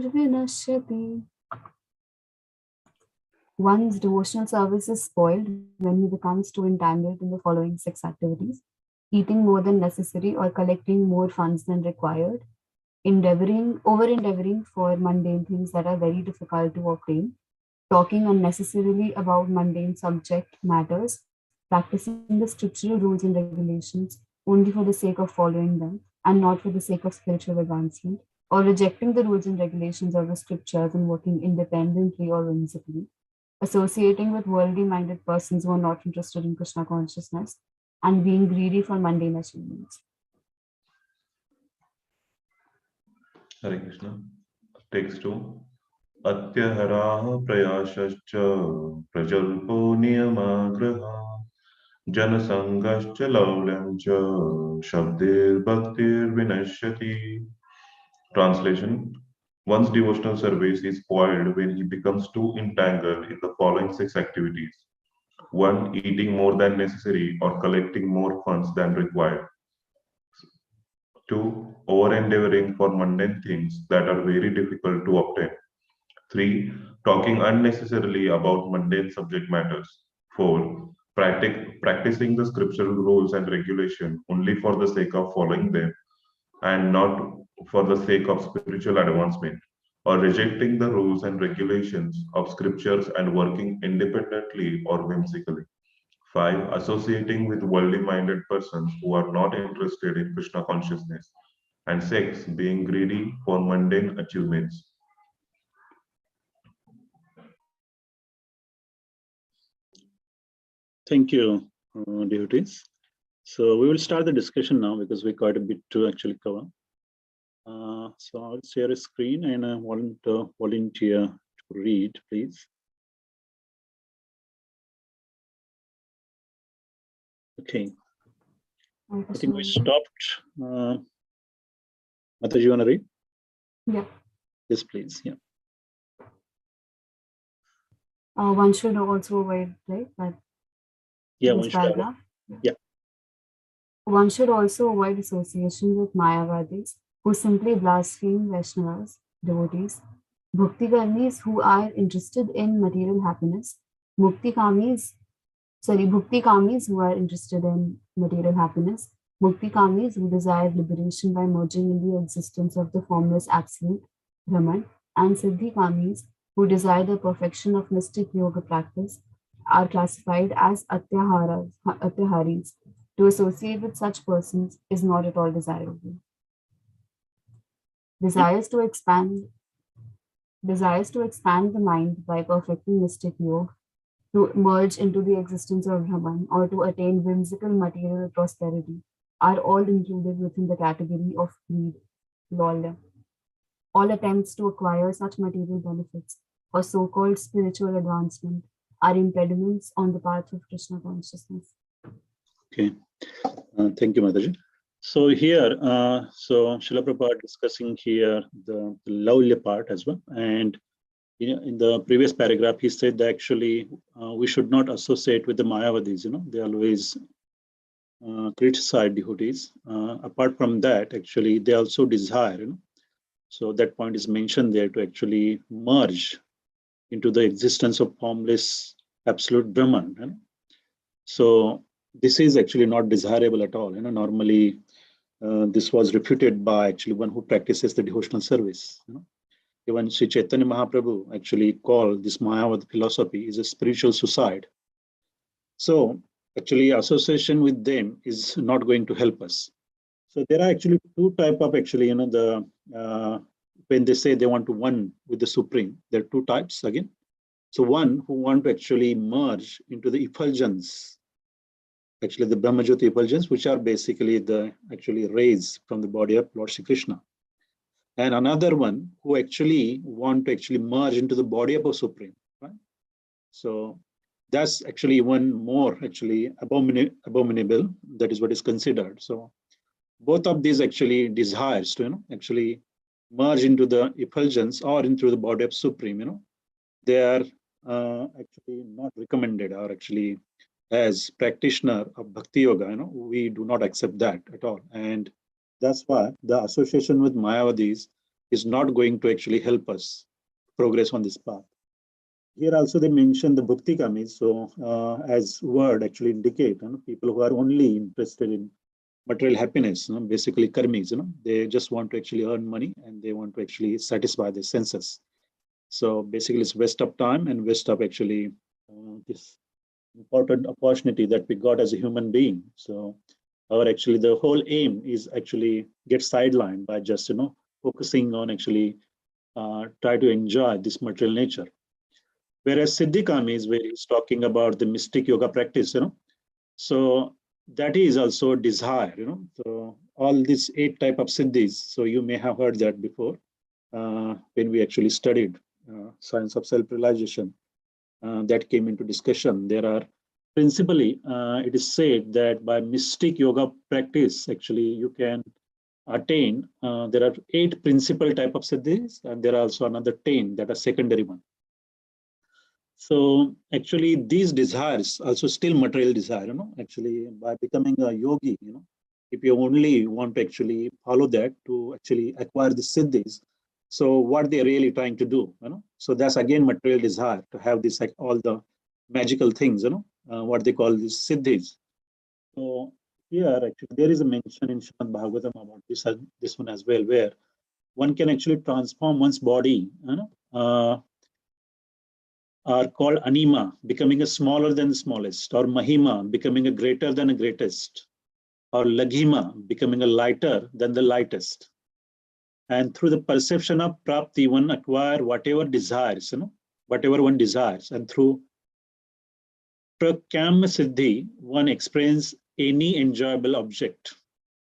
vinashyati. One's devotional service is spoiled when he becomes too entangled in the following 6 activities: eating more than necessary or collecting more funds than required, over-endeavoring for mundane things that are very difficult to obtain, talking unnecessarily about mundane subject matters, practicing the scriptural rules and regulations only for the sake of following them and not for the sake of spiritual advancement, or rejecting the rules and regulations of the scriptures and working independently or whimsically, associating with worldly-minded persons who are not interested in Krishna consciousness, and being greedy for mundane achievements. Hare Krishna. Text 2. Atyaharaha prayashascha prajalpo niyamagraha janasangascha laulyamcha shabdir bhaktir vinashyati. Translation. One's devotional service is spoiled when he becomes too entangled in the following 6 activities. 1. Eating more than necessary or collecting more funds than required. 2. Over-endeavoring for mundane things that are very difficult to obtain. 3. Talking unnecessarily about mundane subject matters. 4. Practicing the scriptural rules and regulation only for the sake of following them and not for the sake of spiritual advancement, or rejecting the rules and regulations of scriptures and working independently or whimsically. 5. Associating with worldly-minded persons who are not interested in Krishna consciousness. And 6. Being greedy for mundane achievements. Thank you, devotees. So we will start the discussion now because we got a bit to actually cover. So I'll share a screen and I want to volunteer to read, please. Okay. I think we stopped. Mataji, you want to read? Yeah. Yes, please. Yeah. One should also avoid, right? That Yeah, one should avoid. Yeah. One should also avoid association with Mayavadis who simply blaspheme Vaishnavas, devotees, Bhakti Karmis who are interested in material happiness, Bhakti Kamis who are interested in material happiness, Bhakti Kamis who desire liberation by merging in the existence of the formless absolute, Brahman, and Siddhi Kamis who desire the perfection of mystic yoga practice are classified as Atyaharis. To associate with such persons is not at all desirable. Desires to expand the mind by perfecting mystic yoga, to merge into the existence of Brahman, or to attain whimsical material prosperity are all included within the category of greed, lolya. All attempts to acquire such material benefits or so-called spiritual advancement are impediments on the path of Krishna consciousness. Okay. Thank you, Mataji. So here, so Srila Prabhupada discussing here the Laulya part as well. And in the previous paragraph, he said that actually we should not associate with the Mayavadis, they always criticize devotees. Apart from that, actually, they also desire, so that point is mentioned there to actually merge into the existence of formless absolute Brahman. So this is actually not desirable at all. Normally this was refuted by actually one who practices the devotional service. Even Sri Chaitanya Mahaprabhu actually called this Mayavad philosophy is a spiritual suicide. So actually association with them is not going to help us. So there are actually two types of actually, when they say they want to one with the Supreme, there are two types again. So one who want to actually merge into the effulgence, actually the Brahmajyoti effulgence, which are basically the actually rays from the body of Lord Shri Krishna. And another one who actually want to actually merge into the body of a Supreme, right? So that's actually one more actually abominable, that is what is considered. So both of these actually desires to, actually merge into the effulgence or into the body of Supreme, they are actually not recommended, or actually as practitioner of Bhakti Yoga, we do not accept that at all. And that's why the association with Mayavadis is not going to actually help us progress on this path. Here also they mention the bhakti kamis. So as word actually indicate, people who are only interested in material happiness, basically karmis, they just want to actually earn money and they want to actually satisfy their senses. So basically it's waste of time and waste of actually this important opportunity that we got as a human being. So actually the whole aim is actually get sidelined by just, focusing on actually try to enjoy this material nature. Whereas Siddhikam is where he's talking about the mystic yoga practice, So that is also desire, So all these 8 type of siddhis. So you may have heard that before when we actually studied science of self-realization. That came into discussion. There are principally, it is said that by mystic yoga practice, actually you can attain, there are 8 principal type of siddhis, and there are also another 10 that are secondary one. So actually these desires also still material desire, actually by becoming a yogi, if you only want to actually follow that to actually acquire the siddhis, so what they're really trying to do, so that's again material desire to have this, like all the magical things, what they call these siddhis. So here actually there is a mention in Srimad Bhagavatam about this one as well, where one can actually transform one's body, are called anima, becoming a smaller than the smallest, or mahima, becoming a greater than a greatest, or laghima, becoming a lighter than the lightest. And through the perception of prapti, one acquire whatever desires, whatever one desires. And through prakama siddhi, one experience any enjoyable object,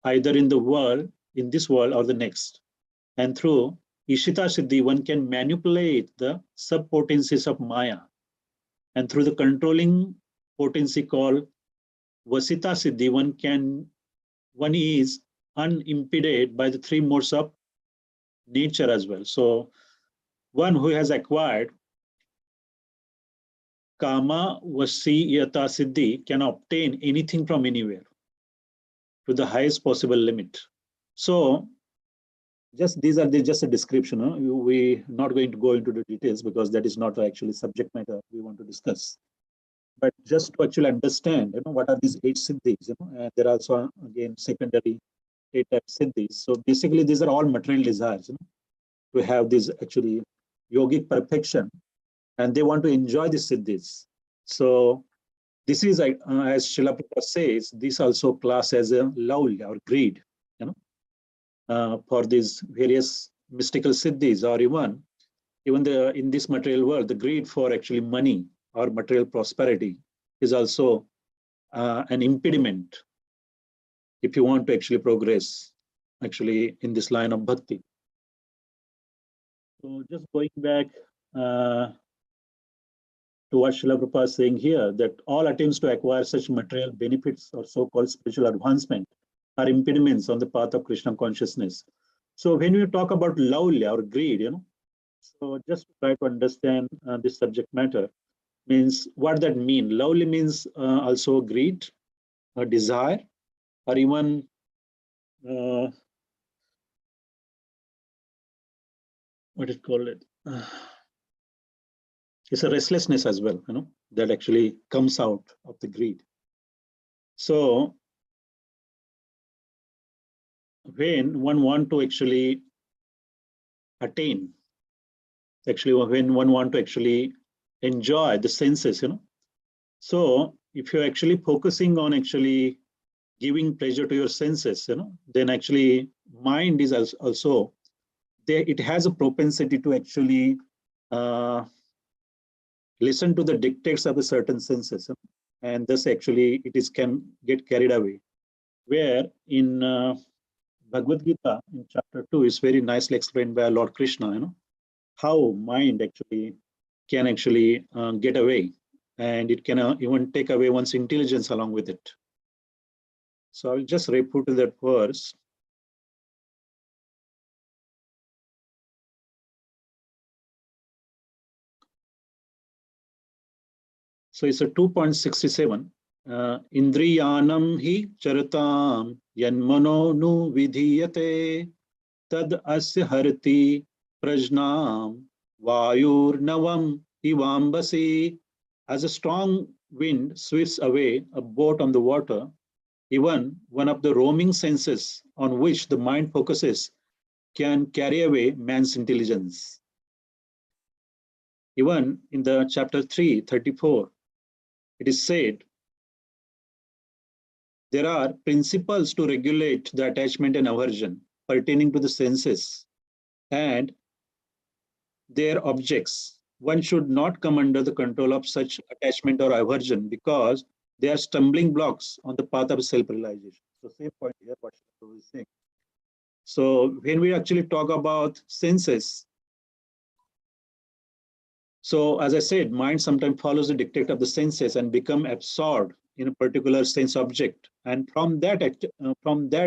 either in the world, in this world or the next. And through Ishita siddhi, one can manipulate the sub-potencies of Maya. And through the controlling potency called Vasita siddhi, one is unimpeded by the 3 modes of nature as well. So one who has acquired Kama Vasiyata siddhi can obtain anything from anywhere to the highest possible limit. So just these are just a description. We're not going to go into the details because that is not actually subject matter we want to discuss. But just to actually understand, what are these 8 siddhis? There are also again secondary 8 type siddhis. So basically, these are all material desires. To have this actually yogic perfection, and they want to enjoy the siddhis. So this is, as Srila Prabhupada says, this also class as a laulya or greed, for these various mystical siddhis, or even in this material world, the greed for actually money or material prosperity is also an impediment if you want to actually progress actually in this line of bhakti. So just going back to what Srila Prabhupada is saying here, that all attempts to acquire such material benefits or so-called spiritual advancement are impediments on the path of Krishna consciousness. So when we talk about laulya or greed, so just to try to understand this subject matter, means what that mean. Laulya means also greed, a desire, or even what is called it? It's a restlessness as well, that actually comes out of the greed. So when one want to actually attain, actually when one want to actually enjoy the senses, so if you're actually focusing on actually giving pleasure to your senses, then actually mind is also there. It has a propensity to actually listen to the dictates of a certain senses, and thus actually can get carried away. Where in Bhagavad Gita in chapter 2 is very nicely explained by Lord Krishna, how mind actually can actually get away, and it can even take away one's intelligence along with it. So I will just refer to that verse. So it's a 2.67. Indriyanam hi charatam yanmano nu vidhiyate tad asya harati prajnam vayur navam ivambasi. As a strong wind sweeps away a boat on the water, even one of the roaming senses on which the mind focuses can carry away man's intelligence. Even in the chapter 3:34, it is said, there are principles to regulate the attachment and aversion pertaining to the senses and their objects. One should not come under the control of such attachment or aversion because they are stumbling blocks on the path of self-realization. So same point here, what Prabhu is saying. So when we actually talk about senses, so as I said, mind sometimes follows the dictate of the senses and become absorbed in a particular sense object. And from that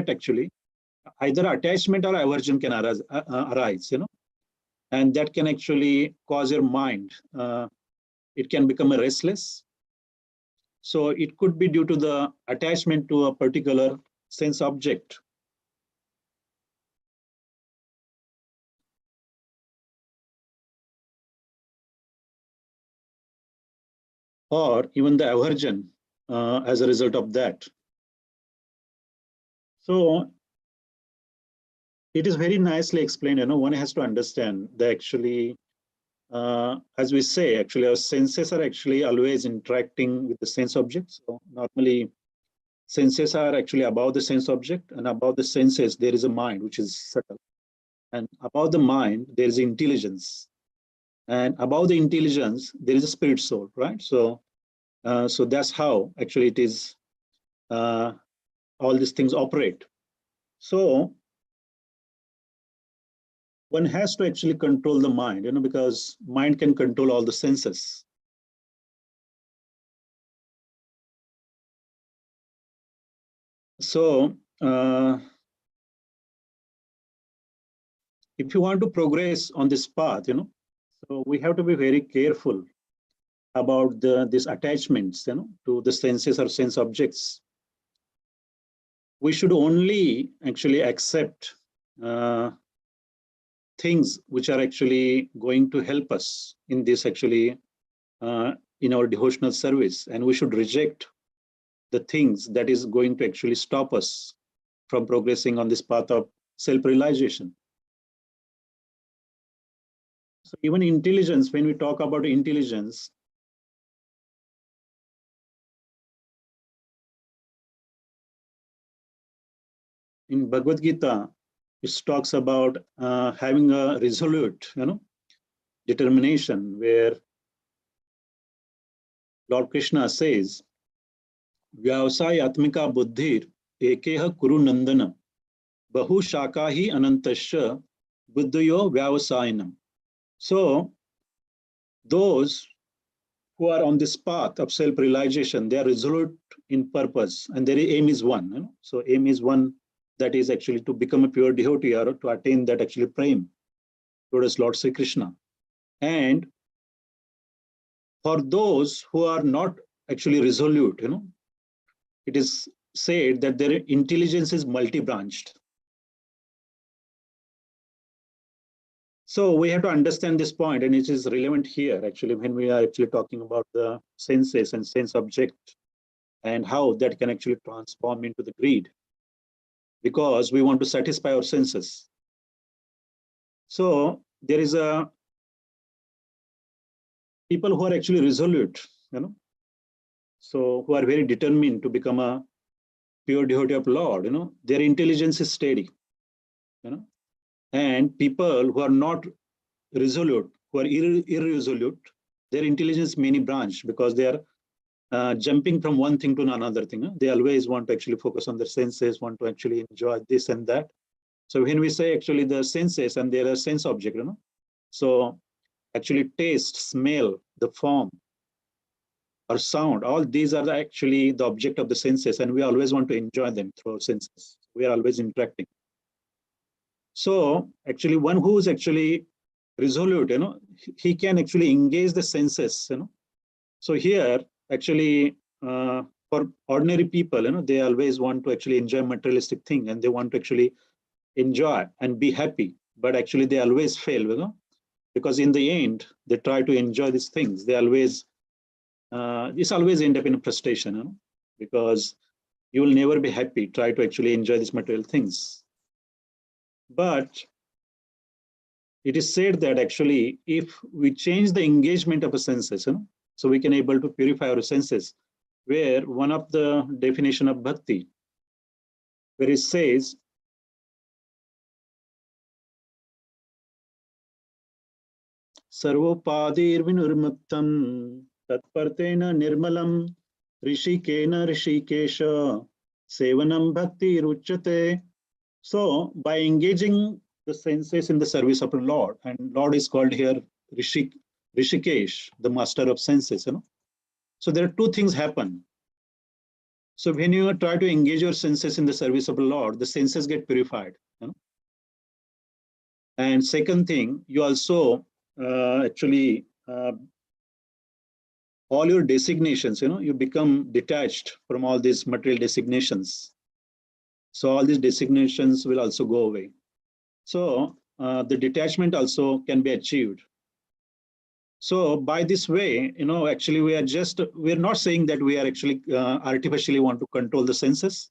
actually, either attachment or aversion can arise, and that can actually cause your mind. It can become a restless. So it could be due to the attachment to a particular sense object. Or even the aversion as a result of that. So it is very nicely explained. One has to understand that actually, as we say, actually our senses are actually always interacting with the sense objects. So normally, senses are actually above the sense object, and above the senses there is a mind which is subtle, and above the mind there is intelligence, and above the intelligence there is a spirit soul, right? So, so that's how actually it is. All these things operate. So one has to actually control the mind, because mind can control all the senses. So if you want to progress on this path, so we have to be very careful about these attachments, to the senses or sense objects. We should only actually accept things which are actually going to help us in this actually in our devotional service, and we should reject the things that is going to actually stop us from progressing on this path of self-realization. So even intelligence, when we talk about intelligence, in Bhagavad Gita, it talks about having a resolute, determination, where Lord Krishna says, Vyavasai Atmika Buddhir Ekeha Kuru Nandana Bahu Shakahi Anantasya Buddhayo Vyavasayanam. So those who are on this path of self-realization, they are resolute in purpose, and their aim is one. So aim is one, that is actually to become a pure devotee or to attain that actually prema towards Lord Sri Krishna. And for those who are not actually resolute, it is said that their intelligence is multi-branched. So we have to understand this point, and it is relevant here actually when we are actually talking about the senses and sense object and how that can actually transform into the greed, because we want to satisfy our senses. So there is a people who are actually resolute, so who are very determined to become a pure devotee of Lord, their intelligence is steady, and people who are not resolute, who are irresolute, their intelligence many branch, because they are jumping from one thing to another thing. They always want to actually focus on their senses, want to actually enjoy this and that. So when we say actually the senses and there are sense object, so actually taste, smell, the form or sound, all these are actually the object of the senses, and we always want to enjoy them through our senses. We are always interacting. So actually one who is actually resolute, he can actually engage the senses, So here actually for ordinary people, they always want to actually enjoy materialistic thing, and they want to actually enjoy and be happy, but actually they always fail, because in the end, they try to enjoy these things. They always, this always end up in a frustration, because you will never be happy, try to actually enjoy these material things. But it is said that actually, if we change the engagement of a senses, so we can able to purify our senses, where one of the definition of bhakti, where it says, Sarvopadir vinurmuktam tatpartena nirmalam rishikena rishikesha sevanam bhakti ruchate. So by engaging the senses in the service of the Lord, and Lord is called here Rishikesh, the master of senses, So there are two things happen. So when you try to engage your senses in the service of the Lord, the senses get purified. And second thing, you also actually all your designations, you become detached from all these material designations. So all these designations will also go away. So the detachment also can be achieved. So by this way, actually we're not saying that we are actually artificially want to control the senses,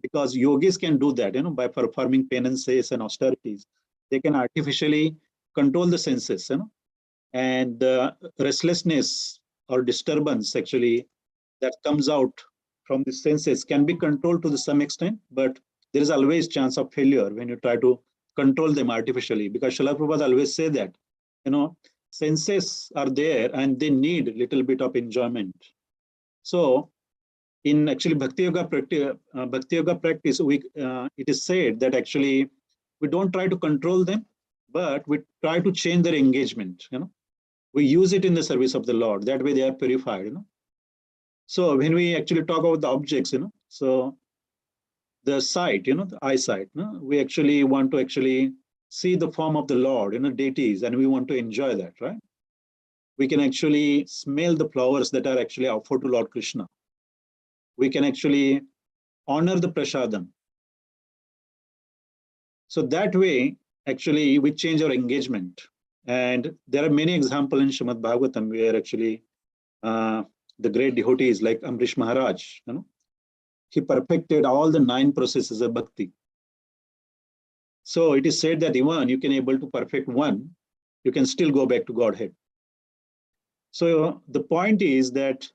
because yogis can do that, by performing penances and austerities. They can artificially control the senses, and the restlessness or disturbance actually that comes out from the senses can be controlled to some extent, but there is always chance of failure when you try to control them artificially, because Srila Prabhupada always say that, senses are there and they need a little bit of enjoyment. So in actually Bhakti Yoga practice, it is said that actually we don't try to control them, but we try to change their engagement. We use it in the service of the Lord. That way they are purified. So when we actually talk about the objects, so the sight, the eyesight, we actually want to actually see the form of the Lord, deities, and we want to enjoy that, right? We can actually smell the flowers that are actually offered to Lord Krishna. We can actually honor the prasadam. So that way, actually, we change our engagement. And there are many examples in Srimad Bhagavatam where actually the great devotees like Amrish Maharaj, he perfected all the 9 processes of bhakti. So it is said that even you can able to perfect one, you can still go back to Godhead. So the point is that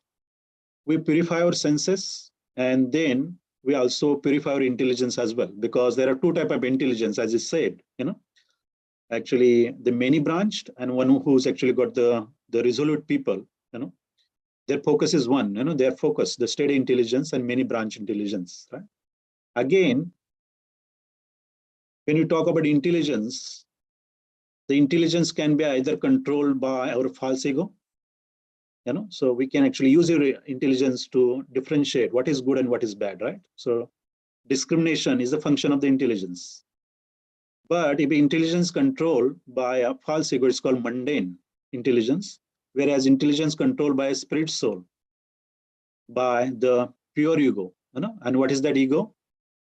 we purify our senses, and then we also purify our intelligence as well, because there are 2 types of intelligence, as is said, actually the many branched and one who's actually got the resolute people, their focus is one, their focus, the steady intelligence and many branch intelligence, right? Again, when you talk about intelligence, the intelligence can be either controlled by our false ego, so we can actually use your intelligence to differentiate what is good and what is bad, right? So discrimination is a function of the intelligence. But if intelligence controlled by a false ego, it's called mundane intelligence, whereas intelligence controlled by a spirit soul, by the pure ego, and what is that ego?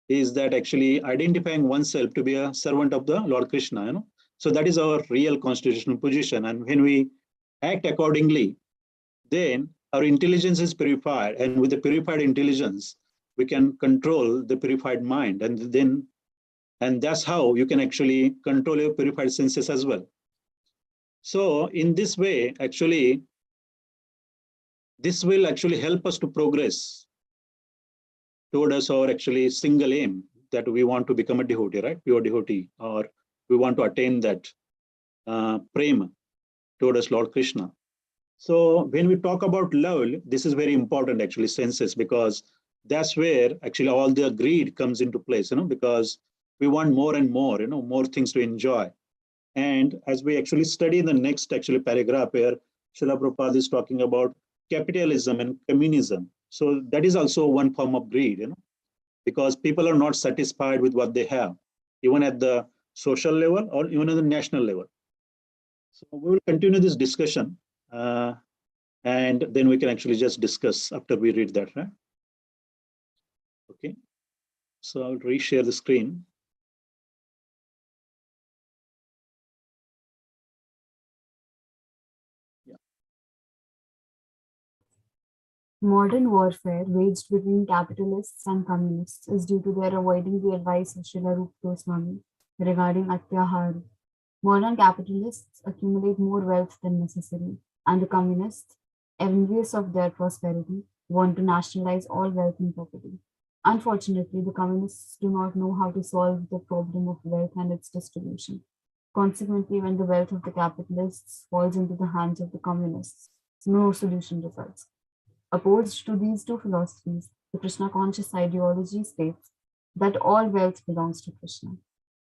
Is that actually identifying oneself to be a servant of the Lord Krishna, So that is our real constitutional position. And when we act accordingly, then our intelligence is purified. And with the purified intelligence, we can control the purified mind. And that's how you can actually control your purified senses as well. So in this way, actually, this will actually help us to progress towards our actually single aim, that we want to become a devotee, right? Pure devotee, or we want to attain that prema towards Lord Krishna. So when we talk about love, this is very important actually, senses, because that's where actually all the greed comes into place, because we want more and more, more things to enjoy. And as we actually study the next actually paragraph where Srila Prabhupada is talking about capitalism and communism. So that is also one form of greed, because people are not satisfied with what they have, even at the social level or even at the national level. So we will continue this discussion, and then we can actually just discuss after we read that, right? Okay, so I'll reshare the screen. Modern warfare waged between capitalists and communists is due to their avoiding the advice of Srila Rupa Goswami regarding Atyahar. Modern capitalists accumulate more wealth than necessary, and the communists, envious of their prosperity, want to nationalize all wealth and property. Unfortunately, the communists do not know how to solve the problem of wealth and its distribution. Consequently, when the wealth of the capitalists falls into the hands of the communists, no solution results. Opposed to these two philosophies, the Krishna conscious ideology states that all wealth belongs to Krishna.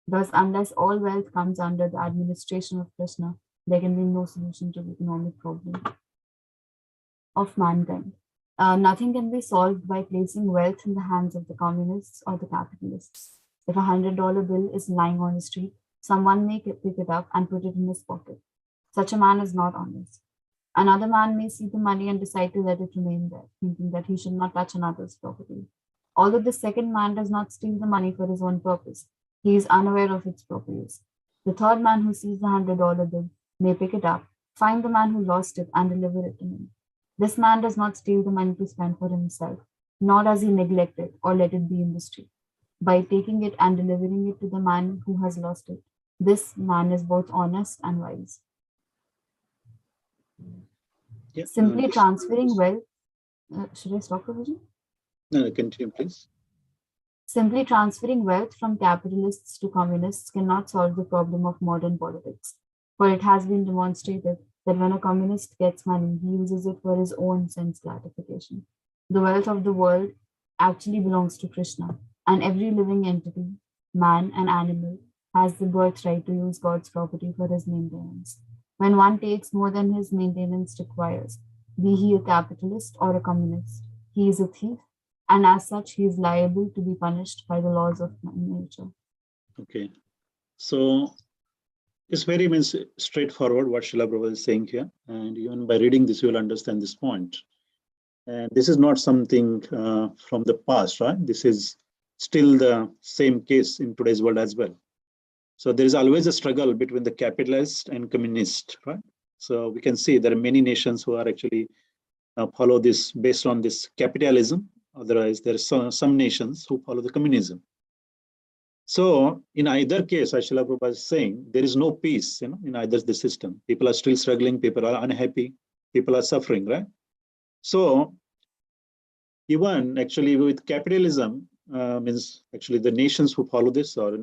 Thus, unless all wealth comes under the administration of Krishna, there can be no solution to the economic problem of mankind. Nothing can be solved by placing wealth in the hands of the communists or the capitalists. If $100 bill is lying on the street, someone may pick it up and put it in his pocket. Such a man is not honest. Another man may see the money and decide to let it remain there, thinking that he should not touch another's property. Although the second man does not steal the money for his own purpose, he is unaware of its proper use. The third man who sees the $100 bill may pick it up, find the man who lost it, and deliver it to him. This man does not steal the money to spend for himself, nor does he neglect it or let it be in the street. By taking it and delivering it to the man who has lost it, this man is both honest and wise. Yeah, Simply transferring wealth. Should I stop, Prabhuji? No, continue, please. Simply transferring wealth from capitalists to communists cannot solve the problem of modern politics, for it has been demonstrated that when a communist gets money, he uses it for his own sense gratification. The wealth of the world actually belongs to Krishna, and every living entity, man and animal, has the birthright to use God's property for his maintenance. When one takes more than his maintenance requires, be he a capitalist or a communist, he is a thief, and as such, he is liable to be punished by the laws of nature. Okay, so it's very straightforward what Srila Prabhu is saying here, and even by reading this, you will understand this point. And this is not something from the past, right? This is still the same case in today's world as well. So there is always a struggle between the capitalist and communist, right? So we can see there are many nations who are actually follow this based on this capitalism. Otherwise, there are some nations who follow the communism. So in either case, as Srila Prabhupada is saying, there is no peace, in either the system. People are still struggling, people are unhappy, people are suffering, right? So even actually with capitalism, means actually the nations who follow this, or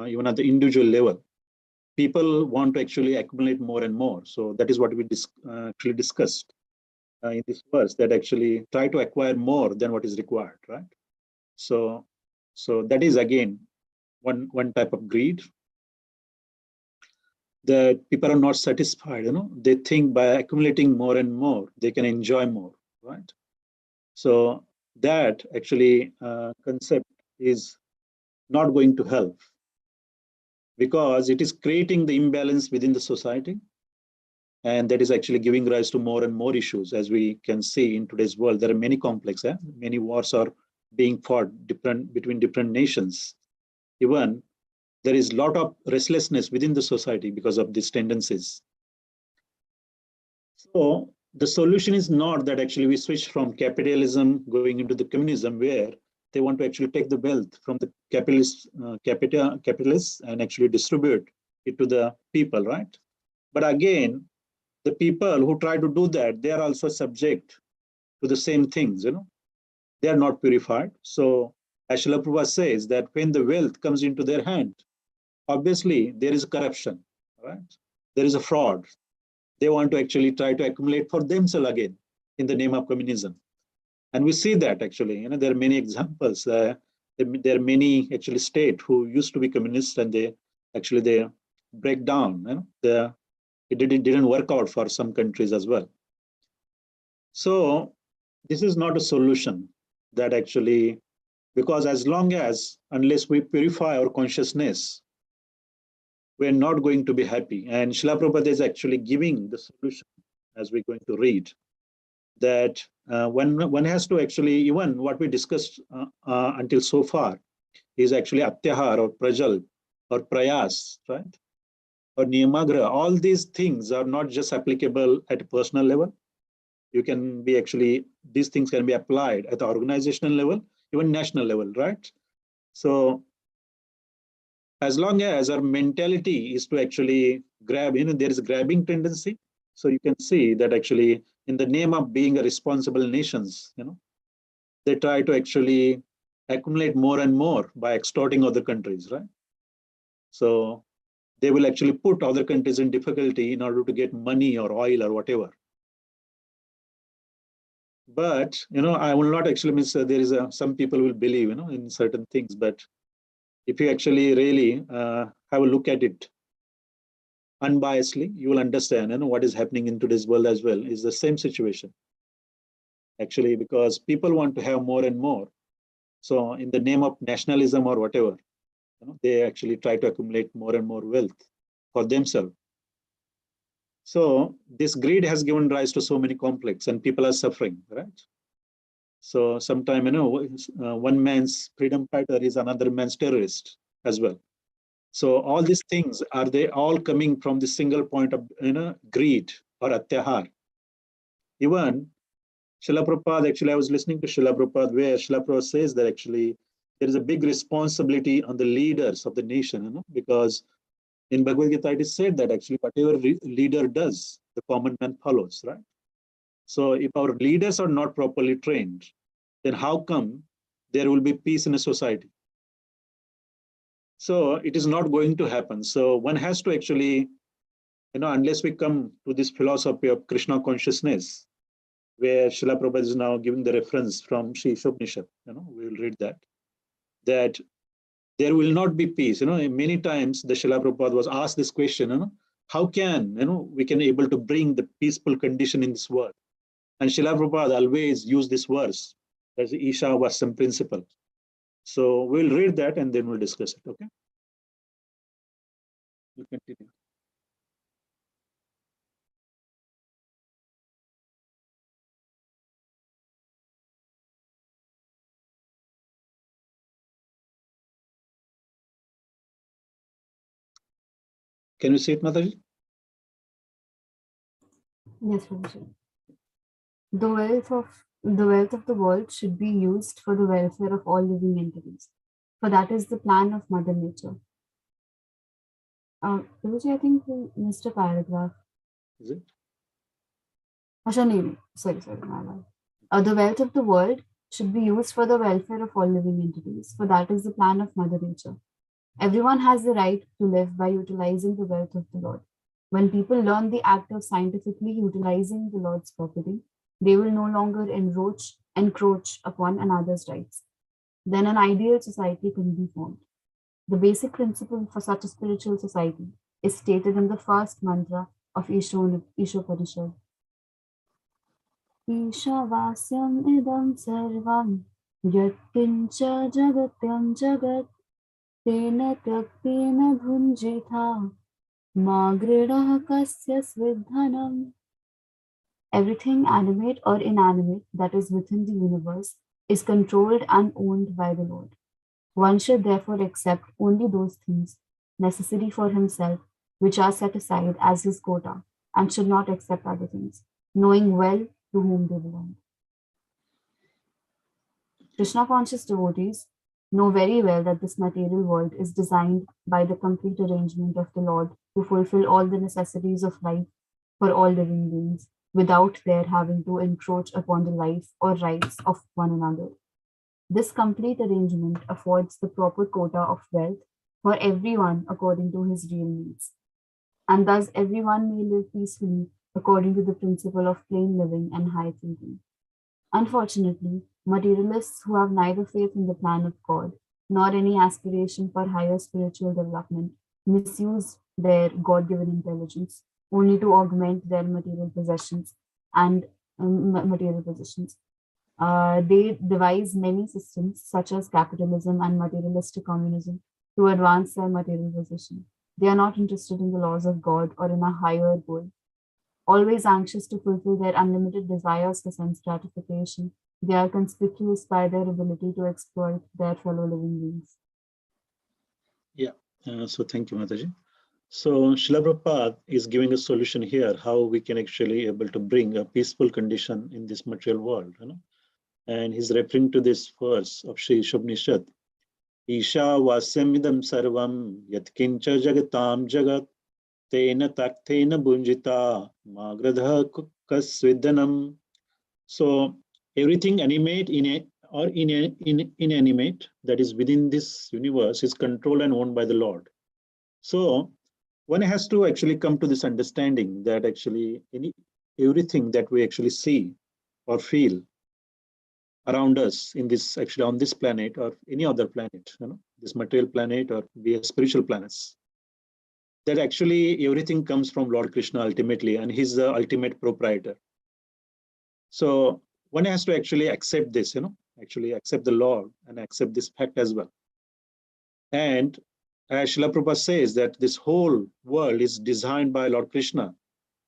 even at the individual level, people want to actually accumulate more and more. So that is what we actually discussed in this verse, that actually try to acquire more than what is required, right? So that is again one type of greed. That people are not satisfied, they think by accumulating more and more, they can enjoy more, right? So that actually concept is not going to help, because it is creating the imbalance within the society, and that is actually giving rise to more and more issues. As we can see in today's world, there are many conflicts, many wars are being fought between different nations. Even there is a lot of restlessness within the society because of these tendencies. So the solution is not that actually we switch from capitalism going into the communism, where they want to actually take the wealth from the capitalists and actually distribute it to the people, right? But again, the people who try to do that, they are also subject to the same things, they are not purified. So as Srila Prabhupada says, that when the wealth comes into their hand, obviously there is corruption, right? There is a fraud. They want to actually try to accumulate for themselves again in the name of communism. And we see that actually, there are many examples. There are many actually states who used to be communist, and they break down. It didn't work out for some countries as well. So this is not a solution that actually, because unless we purify our consciousness, we're not going to be happy. And Srila Prabhupada is actually giving the solution, as we're going to read, that one has to actually, even what we discussed until so far, is actually atyahar or prajal or prayas, right? Or niyamagra. All these things are not just applicable at a personal level. You can be actually these things can be applied at the organizational level, even national level, right? So as long as our mentality is to actually grab, there is a grabbing tendency. So you can see that actually in the name of being a responsible nations, they try to actually accumulate more and more by extorting other countries, right? So they will actually put other countries in difficulty in order to get money or oil or whatever. But, I will not actually miss, there is some people will believe, in certain things, but if you actually really have a look at it unbiasedly, you will understand, what is happening in today's world as well is the same situation. Actually, because people want to have more and more. So in the name of nationalism or whatever, they actually try to accumulate more and more wealth for themselves. So this greed has given rise to so many conflicts and people are suffering, right? So sometimes, one man's freedom fighter is another man's terrorist as well. So all these things, are they all coming from the single point of, greed or atyahar? Even Srila Prabhupada, actually, I was listening to Srila Prabhupada, where Srila Prabhupada says that actually there is a big responsibility on the leaders of the nation, because in Bhagavad Gita, it is said that actually whatever leader does, the common man follows, right? So if our leaders are not properly trained, then how come there will be peace in a society? So it is not going to happen. So one has to actually, unless we come to this philosophy of Krishna consciousness, where Srila Prabhupada is now giving the reference from Sri Upanishad, we will read that there will not be peace. Many times the Srila Prabhupada was asked this question, how can, we can able to bring the peaceful condition in this world? And Srila Prabhupada always used this verse as the Ishavasam principle. So we'll read that and then we'll discuss it, okay? We'll continue. Can you see it, Mataji? Yes, Prabhuji. The wealth of the world should be used for the welfare of all living entities, for that is the plan of Mother Nature. Prabhuji, I think we missed a paragraph. Is it? Sorry, my bad. The wealth of the world should be used for the welfare of all living entities, for that is the plan of Mother Nature. Everyone has the right to live by utilizing the wealth of the Lord. When people learn the act of scientifically utilizing the Lord's property, they will no longer encroach upon another's rights. Then an ideal society can be formed. The basic principle for such a spiritual society is stated in the first mantra of Ishopanishad. Ishavasyam idam sarvam yatkincha jagatyam jagat tena tyaktena bhunjitha magridah kasya svidhanam. Everything animate or inanimate that is within the universe is controlled and owned by the Lord. One should therefore accept only those things necessary for himself which are set aside as his quota, and should not accept other things, knowing well to whom they belong. Krishna conscious devotees know very well that this material world is designed by the complete arrangement of the Lord to fulfill all the necessities of life for all living beings, without their having to encroach upon the life or rights of one another. This complete arrangement affords the proper quota of wealth for everyone according to his real needs. And thus everyone may live peacefully according to the principle of plain living and high thinking. Unfortunately, materialists who have neither faith in the plan of God nor any aspiration for higher spiritual development misuse their God-given intelligence only to augment their material possessions and material positions. They devise many systems such as capitalism and materialistic communism to advance their material position. They are not interested in the laws of God or in a higher goal. Always anxious to fulfill their unlimited desires for sense gratification, they are conspicuous by their ability to exploit their fellow living beings. Yeah, so thank you, Mataji. So Srila Prabhupada is giving a solution here, how we can actually able to bring a peaceful condition in this material world, And he's referring to this verse of Sri Shobnishad. Isha vasyamidam sarvam yatkincha jagatam jagat tena taktena bunjita magradha kasvidanam. So everything animate or inanimate that is within this universe is controlled and owned by the Lord. So one has to actually come to this understanding that actually everything that we actually see or feel around us in this actually on this planet or any other planet, this material planet or be a spiritual planets, that actually everything comes from Lord Krishna ultimately, and he's the ultimate proprietor. So one has to actually accept this, actually accept the Lord and accept this fact as well. And as Srila Prabhupada says that this whole world is designed by Lord Krishna,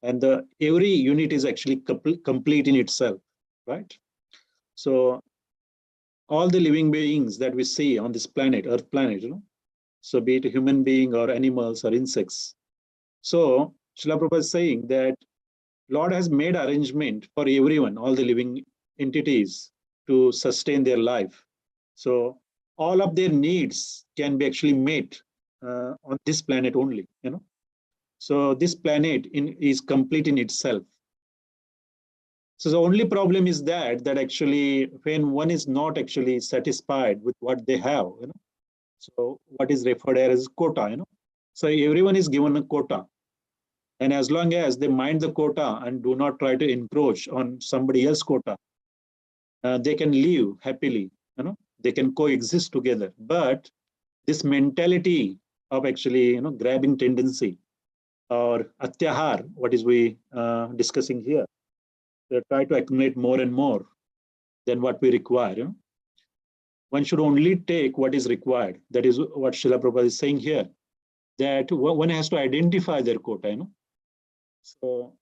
and every unit is actually complete in itself, right? So all the living beings that we see on this planet, Earth planet, so be it a human being or animals or insects. So Srila Prabhupada is saying that Lord has made arrangement for everyone, all the living entities, to sustain their life. So all of their needs can be actually met on this planet only, So this planet is complete in itself. So the only problem is that actually when one is not actually satisfied with what they have, so what is referred as quota, So everyone is given a quota. And as long as they mind the quota and do not try to encroach on somebody else's quota, they can live happily, they can coexist together. But this mentality of actually, grabbing tendency or atyahar, what is we discussing here, they try to accumulate more and more than what we require. One should only take what is required. That is what Srila Prabhupada is saying here, that one has to identify their quota. So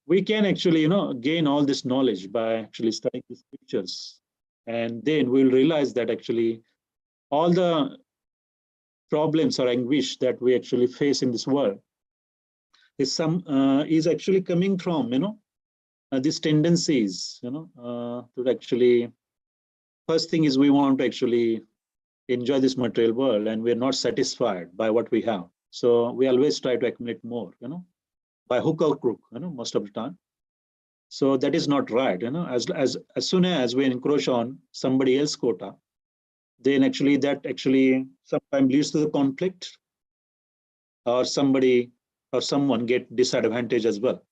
we can actually, gain all this knowledge by actually studying the scriptures, and then we'll realize that actually all the problems or anguish that we actually face in this world is actually coming from, these tendencies, to actually, first thing is we want to actually enjoy this material world and we're not satisfied by what we have. So we always try to accumulate more, by hook or crook, most of the time. So that is not right, as soon as we encroach on somebody else's quota, then actually that actually sometimes leads to the conflict, or somebody or someone get disadvantage as well.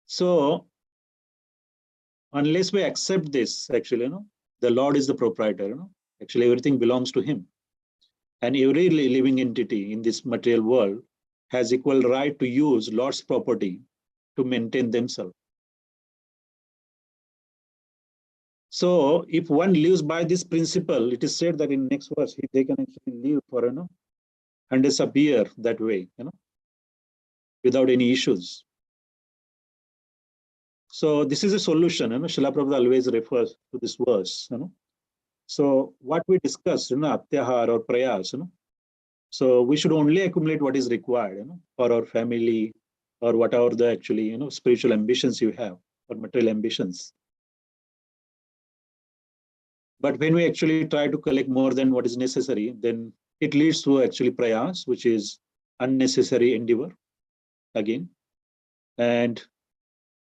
So unless we accept this, actually, the Lord is the proprietor, actually everything belongs to him. And every living entity in this material world has equal right to use Lord's property to maintain themselves. So if one lives by this principle, it is said that in next verse, they can actually live for, hundreds of years that way, without any issues. So this is a solution, Srila Prabhupada always refers to this verse, So what we discussed, atyahar or prayas, so we should only accumulate what is required, for our family or whatever the actually, spiritual ambitions you have or material ambitions. But when we actually try to collect more than what is necessary, then it leads to actually prayas, which is unnecessary endeavor again. And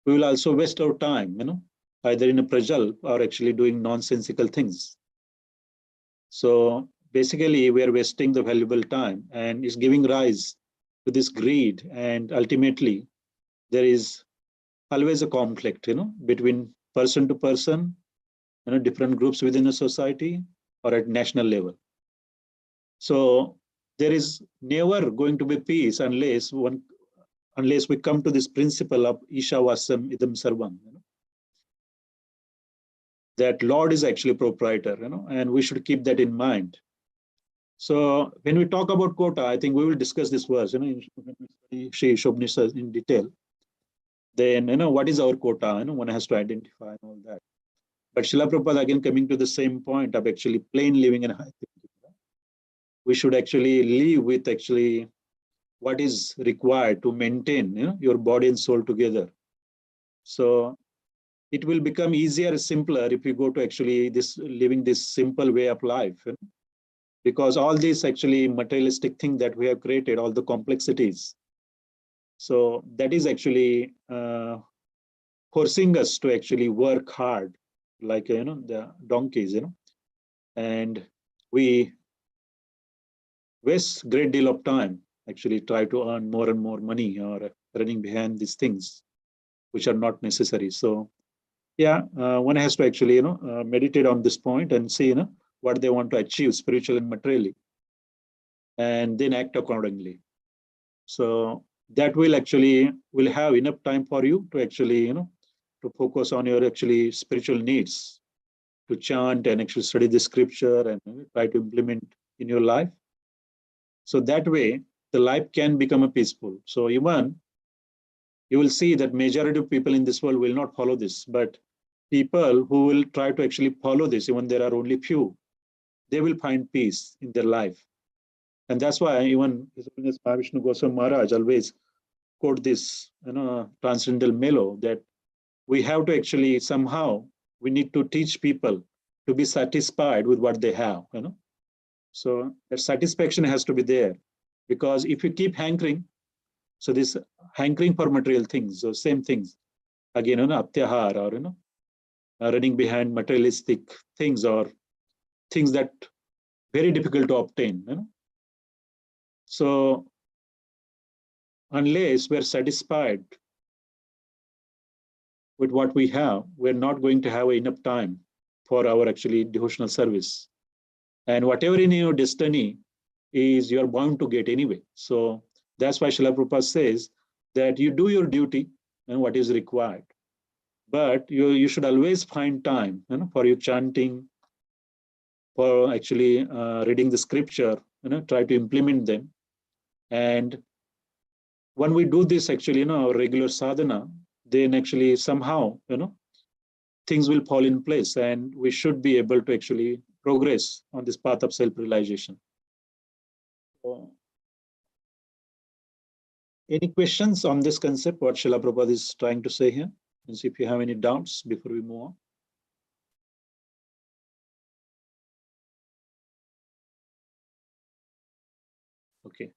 we will also waste our time, either in a prajal or actually doing nonsensical things. So basically we are wasting the valuable time, and it's giving rise to this greed. And ultimately there is always a conflict, between person to person, different groups within a society or at national level. So there is never going to be peace unless we come to this principle of Isha Vasam Idam Sarvam, that Lord is actually proprietor, and we should keep that in mind. So when we talk about quota, I think we will discuss this verse, in Sri Shobnishad in detail. Then, what is our quota? One has to identify and all that. But Srila Prabhupada again coming to the same point of actually plain living and high thinking. We should actually live with actually what is required to maintain, your body and soul together. So it will become easier, simpler if you go to actually living this simple way of life, because all these actually materialistic things that we have created, all the complexities. So that is actually forcing us to actually work hard, like the donkeys, and we waste great deal of time actually try to earn more and more money or running behind these things which are not necessary. So yeah, one has to actually meditate on this point and see what they want to achieve spiritually and materially, and then act accordingly. So that will have enough time for you to actually to focus on your actually spiritual needs, to chant and actually study the scripture and try to implement in your life. So that way the life can become a peaceful. So even you will see that majority of people in this world will not follow this, but people who will try to actually follow this, even there are only few, they will find peace in their life. And that's why even His Holiness Mahavishnu Goswami Maharaj always quote this transcendental mellow, that we have to actually somehow, we need to teach people to be satisfied with what they have. So that satisfaction has to be there, because if you keep hankering, so this hankering for material things, so same things, again, atyahar, or running behind materialistic things, or things that very difficult to obtain. So unless we're satisfied with what we have, we're not going to have enough time for our actually devotional service. And whatever in your destiny is, you're bound to get anyway. So that's why Srila Prabhupada says that you do your duty and what is required, but you should always find time for your chanting, for actually reading the scripture, try to implement them. And when we do this actually, our regular sadhana, then actually somehow, things will fall in place, and we should be able to actually progress on this path of self-realization. So, any questions on this concept, what Srila Prabhupada is trying to say here? And see if you have any doubts before we move on. Okay.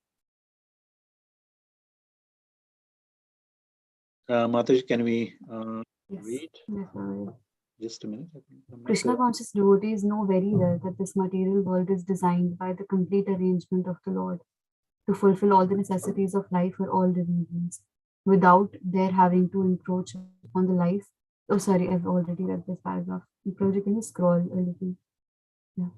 Mataji, can we read? Definitely. Just a minute. Krishna conscious devotees know very well that this material world is designed by the complete arrangement of the Lord to fulfill all the necessities of life for all living beings, without their having to encroach upon the life. Oh, sorry, I've already read this paragraph. Prabhu, can you scroll a little? Yeah.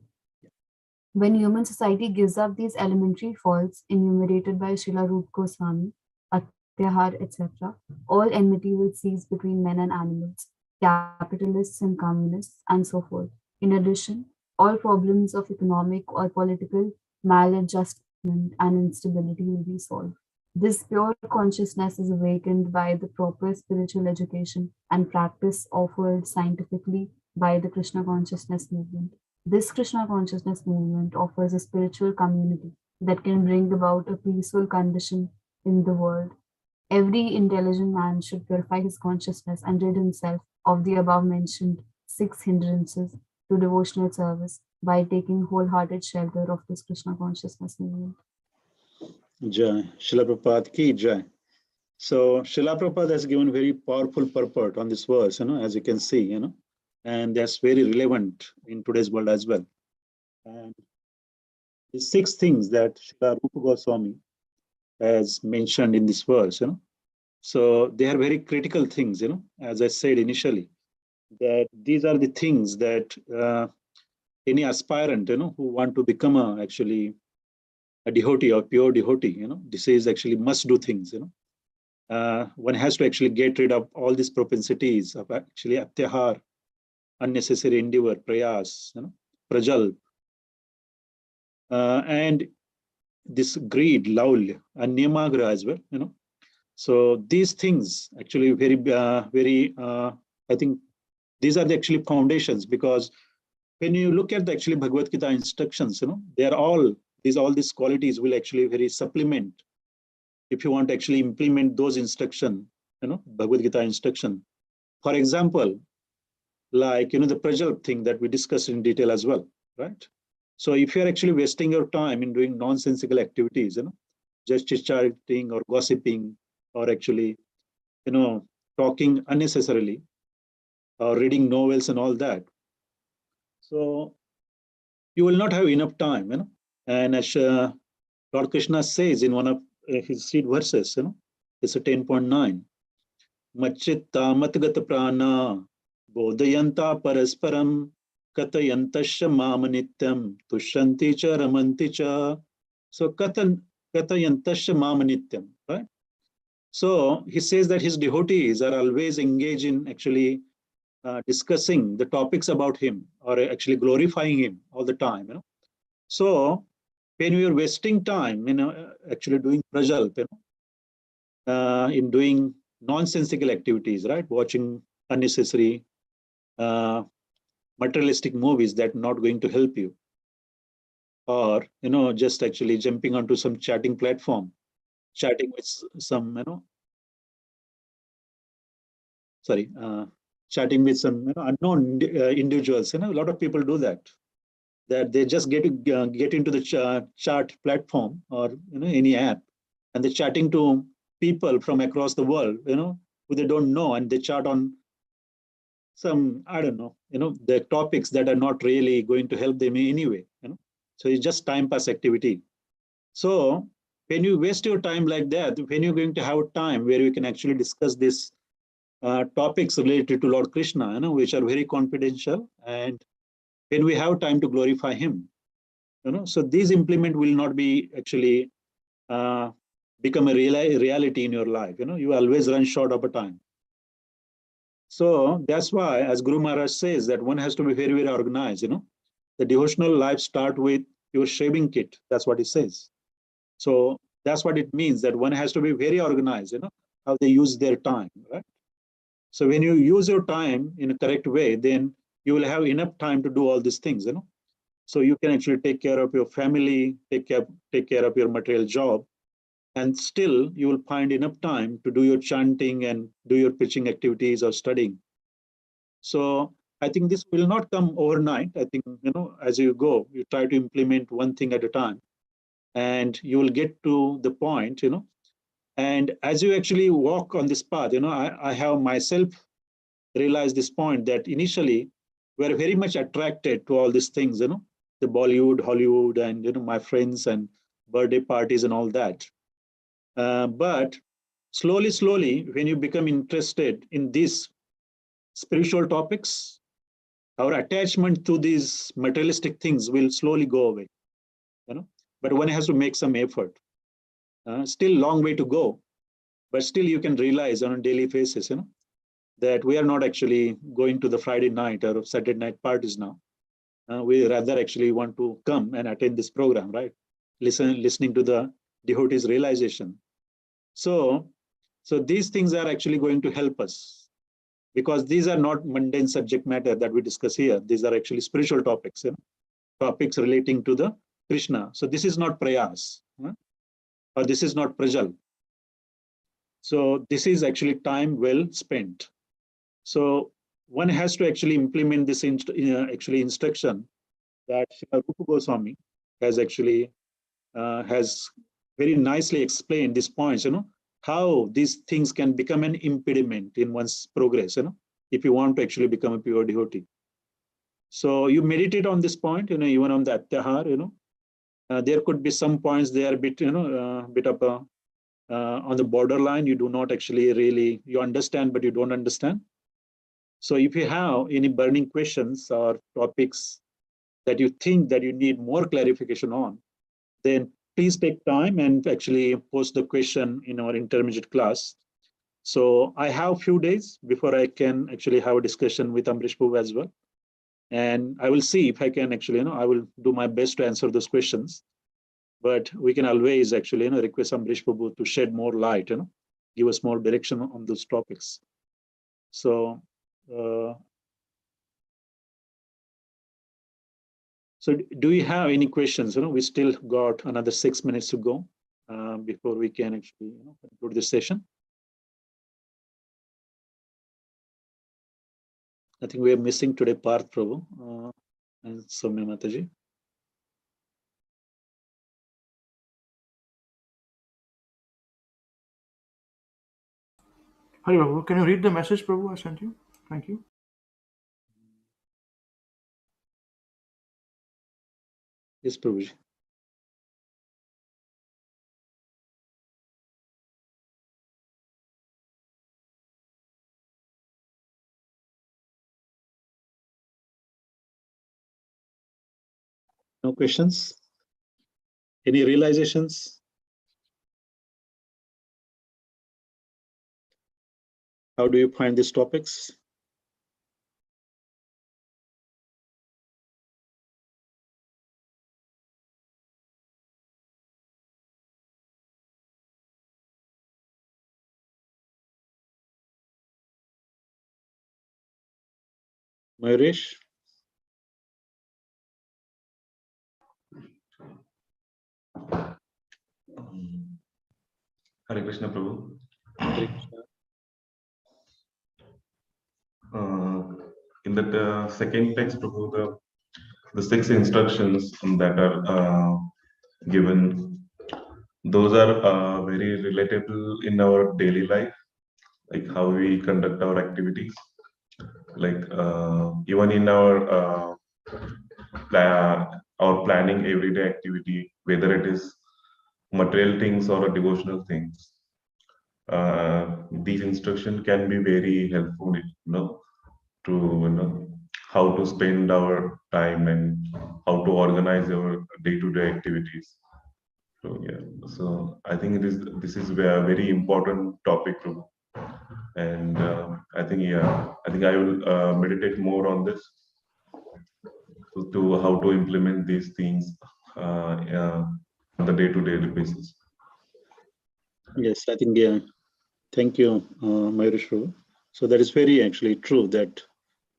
When human society gives up these elementary faults enumerated by Srila Rupa Goswami, Atyahar, etc., all enmity will cease between men and animals, capitalists and communists, and so forth. In addition, all problems of economic or political maladjustment and instability will be solved. This pure consciousness is awakened by the proper spiritual education and practice offered scientifically by the Krishna consciousness movement. This Krishna consciousness movement offers a spiritual community that can bring about a peaceful condition in the world. Every intelligent man should purify his consciousness and rid himself of the above mentioned 6 hindrances to devotional service by taking wholehearted shelter of this Krishna consciousness movement. Jai, Srila Prabhupada ki jai. So Srila Prabhupada has given very powerful purport on this verse, as you can see, and that's very relevant in today's world as well. And the 6 things that Srila Rupa Goswami has mentioned in this verse, so they are very critical things, as I said initially, that these are the things that any aspirant, who want to become actually a devotee or pure devotee, this is actually must do things, one has to actually get rid of all these propensities of actually atyahar, unnecessary endeavor, prayas, prajal, and this greed, laulya, and niyamagra as well, So these things actually I think these are the actually foundations, because when you look at the actually Bhagavad Gita instructions, they are all these qualities will actually very supplement if you want to actually implement those instruction, Bhagavad Gita instruction. For example, like, the Prajal thing that we discussed in detail as well, right? So if you're actually wasting your time in doing nonsensical activities, just chit-chatting or gossiping, or actually, talking unnecessarily, or reading novels and all that, so you will not have enough time, And as Lord Krishna says in one of his seed verses, it's a 10.9. Machitta matgata prana bodhayanta parasparam katayantasya mamanityam tushanti cha ramanti cha. So katayantasya mamanityam, right? So he says that his devotees are always engaged in actually discussing the topics about him, or actually glorifying him all the time. So when we are wasting time, actually doing prajalp, in doing nonsensical activities, right? Watching unnecessary materialistic movies that not going to help you, or just actually jumping onto some chatting platform, chatting with some chatting with some unknown individuals. A lot of people do that. That they just get into the chat platform, or any app, and they're chatting to people from across the world, who they don't know, and they chat on some, I don't know, the topics that are not really going to help them anyway. So it's just time pass activity. So when you waste your time like that, when you're going to have time where you can actually discuss this topics related to Lord Krishna, which are very confidential, and when we have time to glorify him, so these implement will not be actually become a reality in your life. You always run short of a time. So that's why, as Guru Maharaj says, that one has to be very, very organized. The devotional life start with your shaving kit. That's what he says. So that's what it means, that one has to be very organized. How they use their time, right? So when you use your time in a correct way, then you will have enough time to do all these things. So you can actually take care of your family, take care of your material job, and still you will find enough time to do your chanting and do your preaching activities or studying. So I think this will not come overnight. I think, as you go, you try to implement one thing at a time, and you will get to the point, and as you actually walk on this path, I have myself realized this point, that initially we're very much attracted to all these things, the Bollywood, Hollywood, and, my friends and birthday parties and all that. But slowly, when you become interested in these spiritual topics, our attachment to these materialistic things will slowly go away. But one has to make some effort. Still long way to go, but still you can realize on a daily basis, that we are not actually going to the Friday night or Saturday night parties now. We rather actually want to come and attend this program, right? Listening to the devotees' realization. So these things are actually going to help us, because these are not mundane subject matter that we discuss here. These are actually spiritual topics, topics relating to the Krishna. So this is not prayas, or this is not prajal. So this is actually time well spent. So one has to actually implement this actually instruction that Rupa Goswami has actually has very nicely explained these points, how these things can become an impediment in one's progress, if you want to actually become a pure devotee. So you meditate on this point, even on the Atyahar, there could be some points they are bit, bit of a, on the borderline. You do not actually really, you understand, but you don't understand. So if you have any burning questions or topics that you think that you need more clarification on, then please take time and actually post the question in our intermediate class. So I have a few days before I can actually have a discussion with Amrish Prabhu as well. And I will see if I can actually, I will do my best to answer those questions. But we can always actually, request Amrish Prabhu to shed more light, give us more direction on those topics. So, so do you have any questions? We still got another 6 minutes to go. before we can actually conclude this session? I think we are missing today Parth Prabhu and Soumya Mataji. Hari Prabhu, can you read the message, Prabhu, I sent you? Thank you. Yes, Prabhuji. No questions? Any realizations? How do you find these topics? Mayuresh? Hare Krishna, Prabhu. Hare Krishna. In that second text, Prabhu, the 6 instructions that are given, those are very relatable in our daily life, like how we conduct our activities, like even in our planning everyday activity, whether it is material things or devotional things. These instructions can be very helpful, to how to spend our time and how to organize our day-to-day activities. So yeah, so I think this is a very important topic, Prabhu. And I think I will meditate more on this to how to implement these things on the day-to-day basis. Yes, I think, thank you, Mayuresh. So that is very actually true that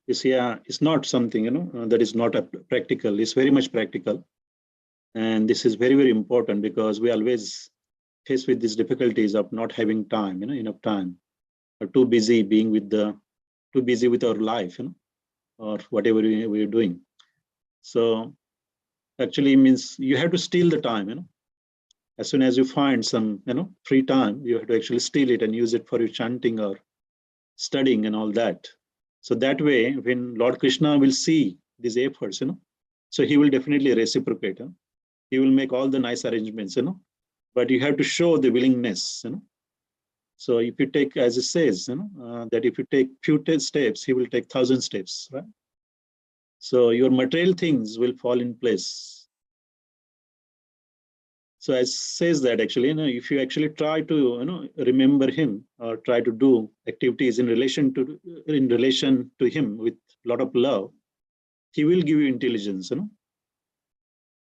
it's not something, that is not practical. It's very much practical. And this is very, very important because we always face with these difficulties of not having time, enough time, or too busy with our life, or whatever we're doing. So actually means you have to steal the time, as soon as you find some, free time, you have to actually steal it and use it for your chanting or studying and all that. So that way, when Lord Krishna will see these efforts, so he will definitely reciprocate. He will make all the nice arrangements, but you have to show the willingness, So if you take, as it says, that if you take few steps, he will take 1,000 steps, right? So your material things will fall in place. So as says that actually, if you actually try to, remember him or try to do activities in relation to him with a lot of love, he will give you intelligence,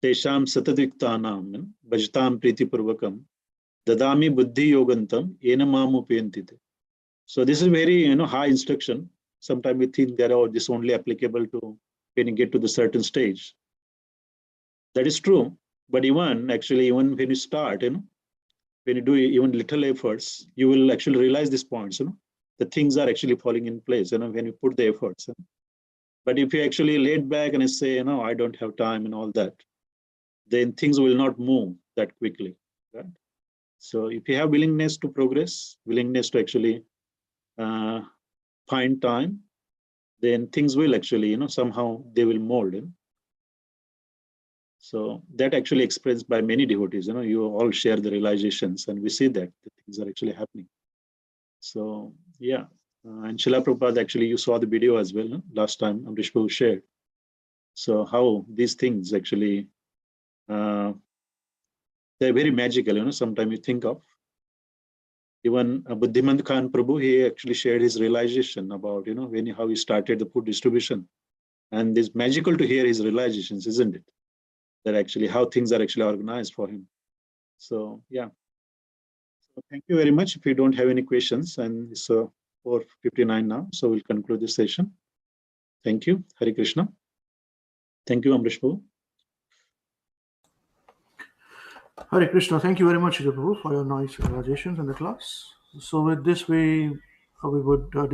Tesham satadviktanam, bhajtam pritipurvakam, dadami buddhi yogantam, enamam upayantite. So this is very, high instruction. Sometimes we think that this only applicable to when you get to the certain stage. That is true. But even when you start, when you do even little efforts, you will actually realize these points, the things are actually falling in place, when you put the efforts. But if you actually laid back and say, I don't have time and all that, then things will not move that quickly, right? So if you have willingness to progress, willingness to actually find time, then things will actually, somehow they will mold. So that actually expressed by many devotees, you all share the realizations and we see that the things are actually happening. So yeah, and Srila Prabhupada, actually you saw the video as well, last time Amrish Prabhu shared. So how these things actually, they're very magical, sometimes you think of. Even Buddhimant Khan Prabhu, he actually shared his realization about, how he started the food distribution. And it's magical to hear his realizations, isn't it? That actually how things are actually organized for him. So yeah. So thank you very much. If you don't have any questions, and it's 4:59 now, so we'll conclude this session. Thank you. Hare Krishna. Thank you, Amrish Prabhu. Hare Krishna. Thank you very much, Prabhu, for your nice suggestions in the class. So with this, we would discuss